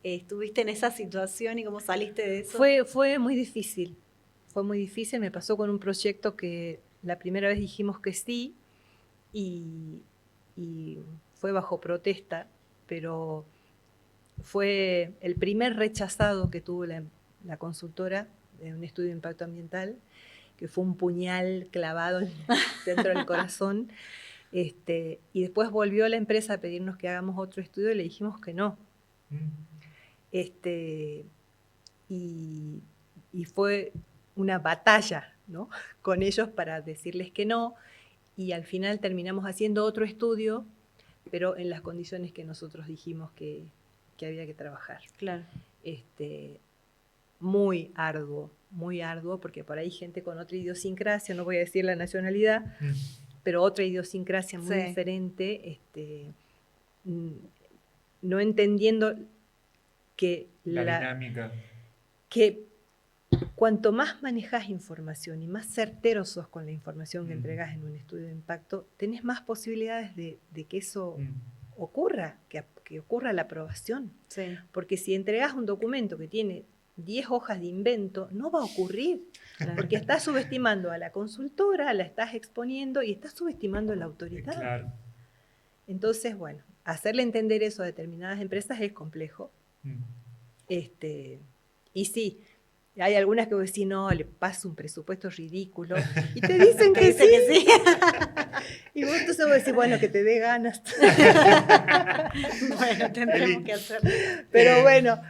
estuviste en esa situación y cómo saliste de eso? Fue muy difícil. Fue muy difícil, me pasó con un proyecto que la primera vez dijimos que sí y fue bajo protesta, pero fue el primer rechazado que tuvo la consultora de un estudio de impacto ambiental, que fue un puñal clavado dentro del corazón. Y después volvió la empresa a pedirnos que hagamos otro estudio y le dijimos que no. Y fue una batalla, ¿no?, con ellos para decirles que no, y al final terminamos haciendo otro estudio, pero en las condiciones que nosotros dijimos que había que trabajar. Claro. Muy arduo, porque por ahí gente con otra idiosincrasia, no voy a decir la nacionalidad, pero otra idiosincrasia muy diferente, no entendiendo que la dinámica. Que cuanto más manejas información y más certero sos con la información que entregás en un estudio de impacto, tenés más posibilidades de que eso ocurra, que ocurra la aprobación. Sí. Porque si entregás un documento que tiene 10 hojas de invento, no va a ocurrir, porque estás subestimando a la consultora, la estás exponiendo y estás subestimando a la autoridad. Claro. Entonces, bueno, hacerle entender eso a determinadas empresas es complejo. Y sí, hay algunas que vos decís, no, le paso un presupuesto ridículo, y te dicen que sí. Y vos entonces vos decís, bueno, que te dé ganas. Bueno, tendremos que hacerlo. Pero bueno,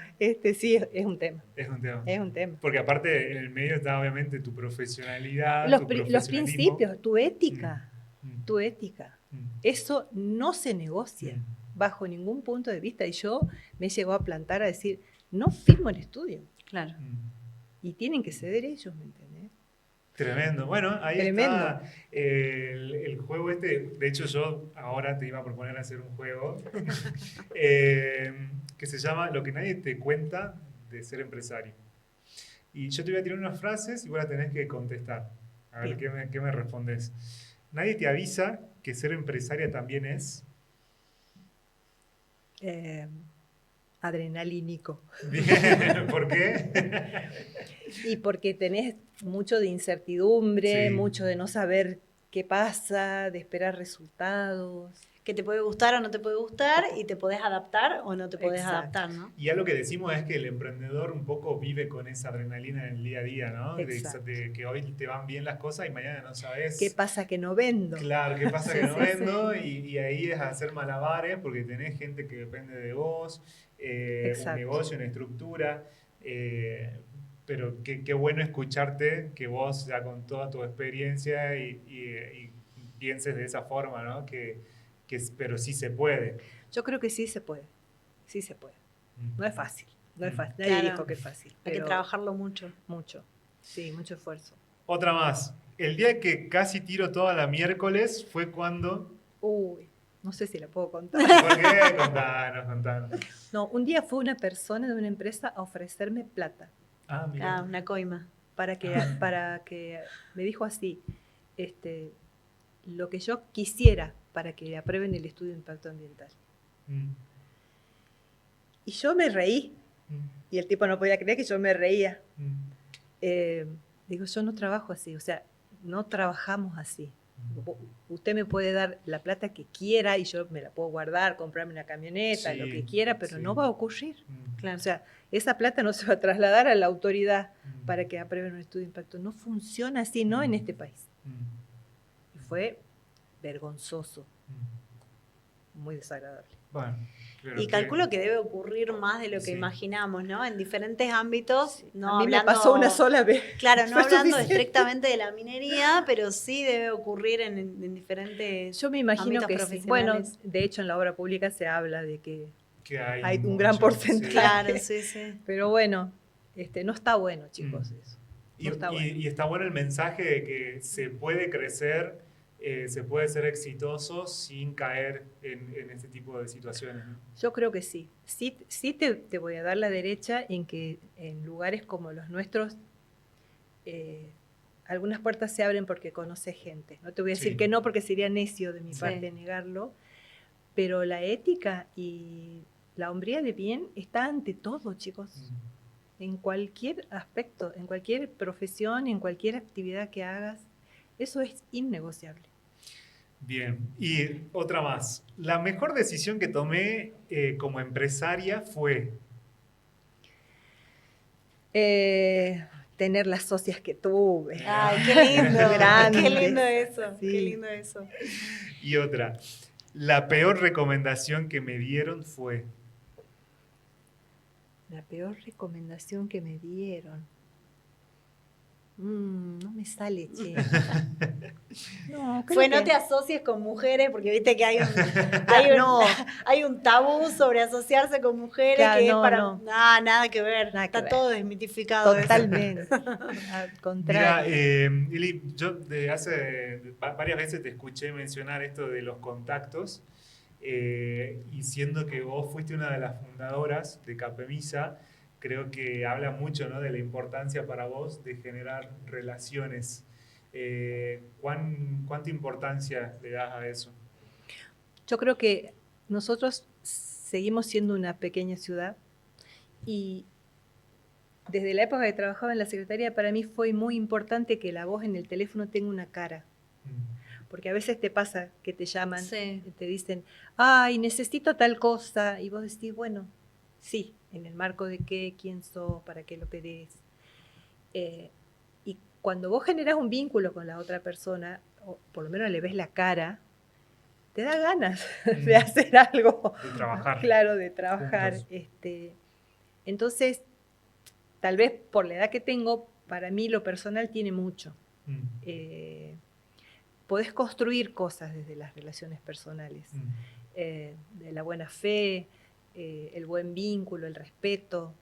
sí, es un tema. Es un tema. Es un tema. Porque aparte en el medio está obviamente tu profesionalidad, Los principios, tu ética. Tu ética. Eso no se negocia bajo ningún punto de vista. Y yo me llegó a plantar a decir, no firmo el estudio. Claro. Y tienen que ceder ellos, ¿me entendés? Tremendo. Bueno, ahí está el juego este. De hecho, yo ahora te iba a proponer hacer un juego que se llama Lo que nadie te cuenta de ser empresario. Y yo te voy a tirar unas frases y vos las tenés que contestar. A ver qué me respondes. Nadie te avisa que ser empresaria también es... adrenalínico. Bien, ¿por qué? Y porque tenés mucho de incertidumbre, mucho de no saber qué pasa, de esperar resultados. que te puede gustar o no te puede gustar y te podés adaptar o no te podés Exacto. adaptar, ¿no? Y algo que decimos es que el emprendedor un poco vive con esa adrenalina en el día a día, ¿no? Exacto. De que hoy te van bien las cosas y mañana no sabes. ¿Qué pasa que no vendo? Claro, ¿qué pasa Sí, que no sí, vendo? Y ahí es hacer malabares porque tenés gente que depende de vos, un Exacto. negocio, una estructura. Pero qué bueno escucharte que vos ya con toda tu experiencia y pienses de esa forma, ¿no? Pero sí se puede. Yo creo que sí se puede. Sí se puede. No es fácil. No es fácil. Nadie Claro. dijo que es fácil. Hay que pero trabajarlo mucho. mucho. Sí, mucho esfuerzo. Otra más. El día que casi tiro toda la miércoles fue cuando... Uy, no sé si la puedo contar. ¿Por qué? Contanos. No, un día fue una persona de una empresa a ofrecerme plata Ah, mira. Una coima. para que me dijo así, lo que yo quisiera para que aprueben el estudio de impacto ambiental. Mm, Y yo me reí, mm, y el tipo no podía creer que yo me reía. mm, Digo, yo no trabajo así, o sea, no trabajamos así. mm. Usted me puede dar la plata que quiera y yo me la puedo guardar, comprarme una camioneta, Sí, lo que quiera, pero sí. no va a ocurrir. Mm, Claro. O sea, esa plata no se va a trasladar a la autoridad mm, para que aprueben un estudio de impacto. No funciona así, no en este país. mm, Y fue vergonzoso, mm. muy desagradable. Bueno, pero Y calculo que debe ocurrir más de lo que Sí. imaginamos, ¿no? En diferentes ámbitos, no a mí me hablando, pasó una sola vez. claro, no Fue hablando suficiente. estrictamente de la minería, pero sí debe ocurrir en diferentes Yo me imagino ámbitos que sí. Bueno, profesionales. de hecho en la obra pública se habla de que que hay un mucho, gran sí. porcentaje. Claro, sí, sí. Pero bueno, no está bueno, chicos, Mm. eso. Y, No está bueno. y está bueno el mensaje de que se puede crecer, se puede ser exitoso sin caer en este tipo de situaciones, ¿no? Yo creo que sí. Sí te voy a dar la derecha en que en lugares como los nuestros algunas puertas se abren porque conoces gente. No te voy a decir Sí. que no porque sería necio de mi Sí. parte negarlo, pero la ética y la hombría de bien está ante todo, chicos. En cualquier aspecto, en cualquier profesión, en cualquier actividad que hagas, eso es innegociable. Bien, y otra más. La mejor decisión que tomé como empresaria fue... Tener las socias que tuve. Ay, qué lindo, Grandes. qué lindo eso, Sí. qué lindo eso. Y otra. La peor recomendación que me dieron fue... La peor recomendación que me dieron. No me sale, che. No, creo Fue no que- te asocies con mujeres, porque viste que hay un tabú sobre asociarse con mujeres Claro, que no, es para... no. Nada que ver, Nada que está ver. todo desmitificado. eso. Totalmente. Al contrario. Mira, Eli, yo varias veces te escuché mencionar esto de los contactos y siendo que vos fuiste una de las fundadoras de Capemisa, creo que habla mucho, ¿no?, de la importancia para vos de generar relaciones. ¿Cuánta importancia le das a eso? Yo creo que nosotros seguimos siendo una pequeña ciudad y desde la época que trabajaba en la secretaría para mí fue muy importante que la voz en el teléfono tenga una cara. Porque a veces te pasa que te llaman Sí. y te dicen, ay, necesito tal cosa. Y vos decís, bueno, sí, en el marco de qué, quién sos, para qué lo querés. Y cuando vos generás un vínculo con la otra persona, o por lo menos le ves la cara, te da ganas de hacer algo. De trabajar. Claro, de trabajar. Juntos. Entonces, tal vez por la edad que tengo, para mí lo personal tiene mucho. Podés construir cosas desde las relaciones personales, de la buena fe, el buen vínculo, el respeto.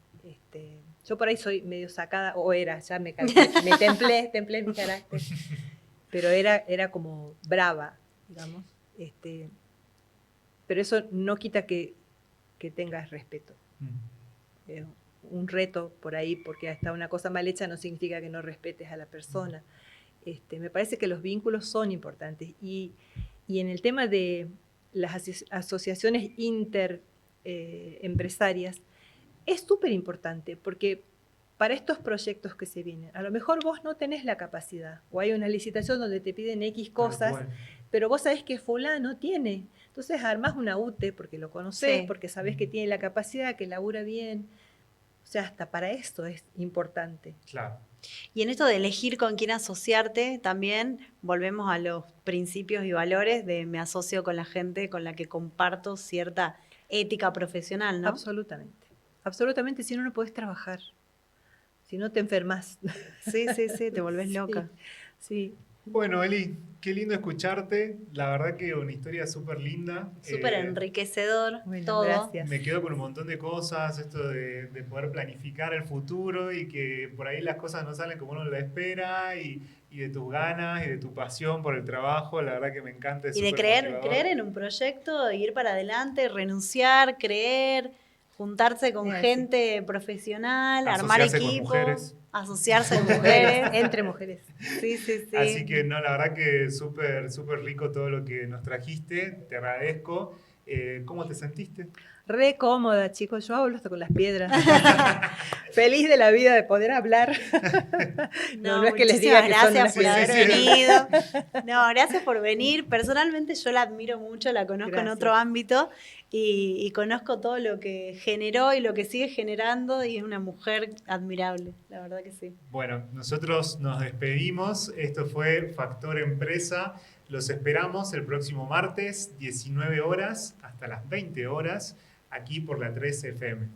Yo por ahí soy medio sacada, o era, ya me templé mi carácter, pero era como brava, digamos. Pero eso no quita que tengas respeto. Un reto por ahí, porque hasta una cosa mal hecha no significa que no respetes a la persona. Me parece que los vínculos son importantes y en el tema de las asociaciones interempresarias es súper importante porque para estos proyectos que se vienen, a lo mejor vos no tenés la capacidad o hay una licitación donde te piden X cosas, pero vos sabés que fulano tiene. Entonces armás una UTE porque lo conocés, Sí. porque sabés que tiene la capacidad, que labura bien. O sea, hasta para esto es importante. Claro. Y en esto de elegir con quién asociarte, también volvemos a los principios y valores de me asocio con la gente con la que comparto cierta ética profesional, ¿no? Absolutamente. Absolutamente, si no, no podés trabajar. Si no, te enfermas. Sí, sí, sí, te volvés Sí, loca. Sí. Bueno, Eli, qué lindo escucharte. La verdad que una historia súper linda. Súper enriquecedor, Bueno, todo. gracias. Me quedo con un montón de cosas, esto de poder planificar el futuro y que por ahí las cosas no salen como uno lo espera y de tus ganas y de tu pasión por el trabajo. La verdad que me encanta, es Y de súper creer motivador. en un proyecto, ir para adelante, renunciar, creer, juntarse con Es así. gente profesional, armar Asociarse con equipo, mujeres. asociarse con Mujeres, mujeres. entre mujeres. Sí, sí, sí. Así que no, la verdad que súper, súper rico todo lo que nos trajiste. Te agradezco. ¿Cómo te sentiste? Re cómoda, chicos. Yo hablo hasta con las piedras. Feliz de la vida de poder hablar. No es que les diga muchísimas que son gracias unas por haber Sí, sí. venido. No, gracias por venir. Personalmente yo la admiro mucho, la conozco en Gracias. otro ámbito y conozco todo lo que generó y lo que sigue generando y es una mujer admirable, la verdad que sí. Bueno, nosotros nos despedimos. Esto fue Factor Empresa. Los esperamos el próximo martes, 19 horas hasta las 20 horas, aquí por la 3 FM.